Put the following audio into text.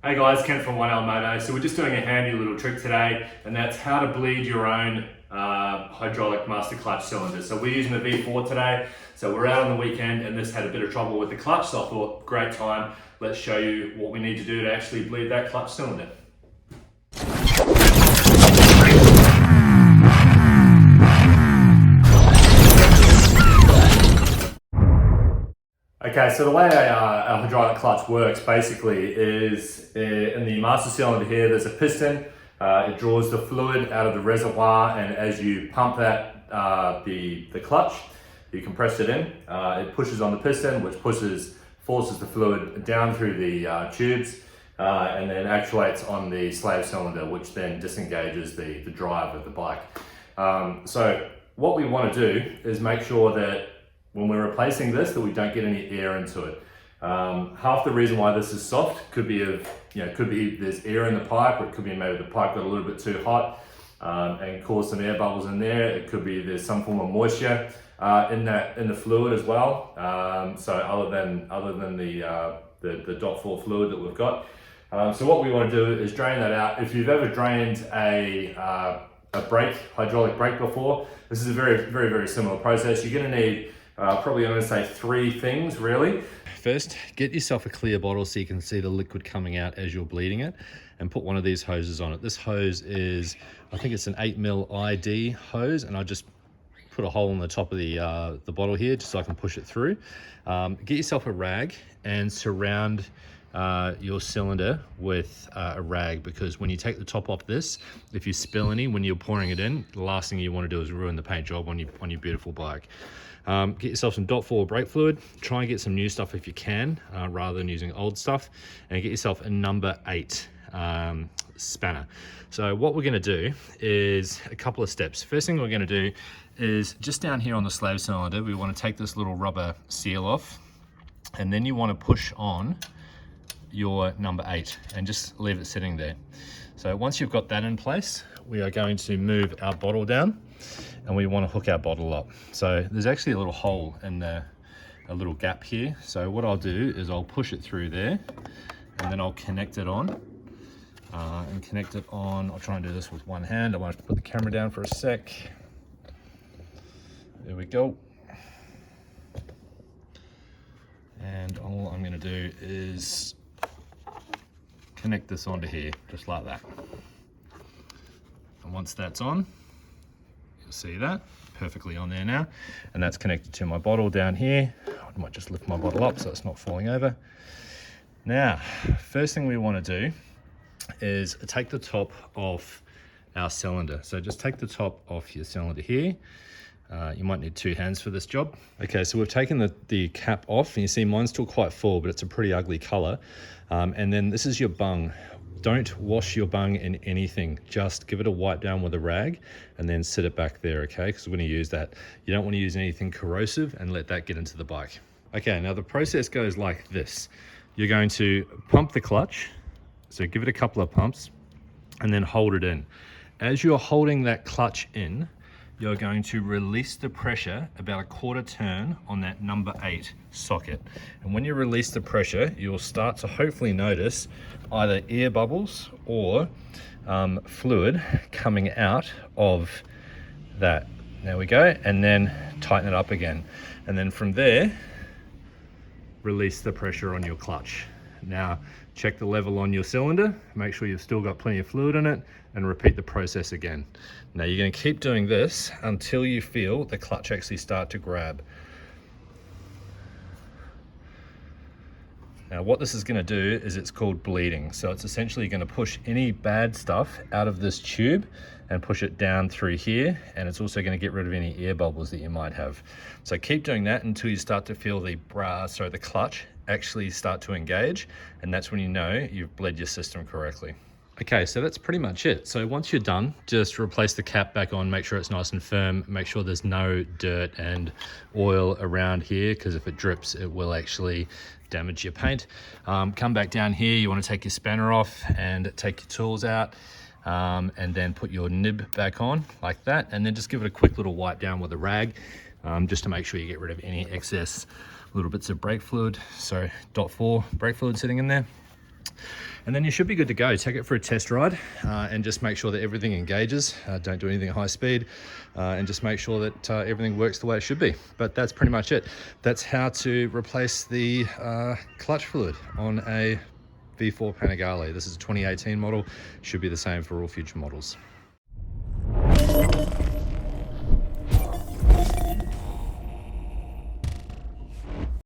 Hey guys, Ken from 1L Moto. So we're just doing a handy little trick today, and that's how to bleed your own hydraulic master clutch cylinder. So we're using the V4 today. So we're out on the weekend and this had a bit of trouble with the clutch. So I thought, great time, let's show you what we need to do to actually bleed that clutch cylinder. Okay, so the way a hydraulic clutch works basically is in the master cylinder here, there's a piston. It draws the fluid out of the reservoir, and as you pump that, the clutch, you compress it in, it pushes on the piston, which forces the fluid down through the tubes, and then actuates on the slave cylinder, which then disengages the drive of the bike. So what we want to do is make sure that when we're replacing this, that we don't get any air into it. Half the reason why this is soft could be there's air in the pipe, or it could be maybe the pipe got a little bit too hot and caused some air bubbles in there. It could be there's some form of moisture in the fluid as well. So other than the dot 4 fluid that we've got. So what we want to do is drain that out. If you've ever drained a hydraulic brake before, this is a very, very, very similar process. You're going to need probably, I'm going to say 3 things really. First, get yourself a clear bottle so you can see the liquid coming out as you're bleeding it, and put one of these hoses on it. This hose is, I think it's an 8mm ID hose, and I just put a hole in the top of the bottle here just so I can push it through. Get yourself a rag and surround your cylinder with a rag, because when you take the top off this, if you spill any when you're pouring it in, the last thing you want to do is ruin the paint job on your beautiful bike. Get yourself some dot 4 brake fluid. Try and get some new stuff if you can, rather than using old stuff, and get yourself a number 8 spanner. So what we're going to do is a couple of steps. First thing we're going to do is just down here on the slave cylinder, we want to take this little rubber seal off, and then you want to push on your number 8 and just leave it sitting there. So once you've got that in place, we are going to move our bottle down, and we want to hook our bottle up. So there's actually a little hole in a little gap here. So what I'll do is I'll push it through there, and then I'll connect it on. I'll try and do this with one hand. I might have to put the camera down for a sec. There we go. And all I'm going to do is connect this onto here, just like that. And once that's on, you'll see that perfectly on there now, and that's connected to my bottle down here. I might just lift my bottle up so it's not falling over. Now, first thing we want to do is take the top off our cylinder. So just take the top off your cylinder here. You might need 2 hands for this job. Okay, so we've taken the cap off, and you see mine's still quite full, but it's a pretty ugly color. And then this is your bung. Don't wash your bung in anything. Just give it a wipe down with a rag and then sit it back there, okay? Because we're going to use that. You don't want to use anything corrosive and let that get into the bike. Okay, now the process goes like this. You're going to pump the clutch. So give it a couple of pumps and then hold it in. As you're holding that clutch in, you're going to release the pressure about a 1/4 turn on that number 8 socket. And when you release the pressure, you'll start to hopefully notice either air bubbles or fluid coming out of that. There we go. And then tighten it up again. And then from there, release the pressure on your clutch. Now, check the level on your cylinder, make sure you've still got plenty of fluid in it, and repeat the process again. Now you're going to keep doing this until you feel the clutch actually start to grab. Now what this is going to do is it's called bleeding. So it's essentially going to push any bad stuff out of this tube and push it down through here, and it's also going to get rid of any air bubbles that you might have. So keep doing that until you start to feel the clutch actually start to engage, and that's when you know you've bled your system correctly. Okay, so that's pretty much it. So once you're done, just replace the cap back on, make sure it's nice and firm, make sure there's no dirt and oil around here, because if it drips, it will actually damage your paint. Come back down here, you want to take your spanner off and take your tools out, and then put your nib back on like that, and then just give it a quick little wipe down with a rag, just to make sure you get rid of any excess little bits of brake fluid. So dot 4 brake fluid sitting in there. And then you should be good to go. Take it for a test ride and just make sure that everything engages. Don't do anything at high speed and just make sure that everything works the way it should be. But that's pretty much it. That's how to replace the clutch fluid on a V4 Panigale. This is a 2018 model. Should be the same for all future models.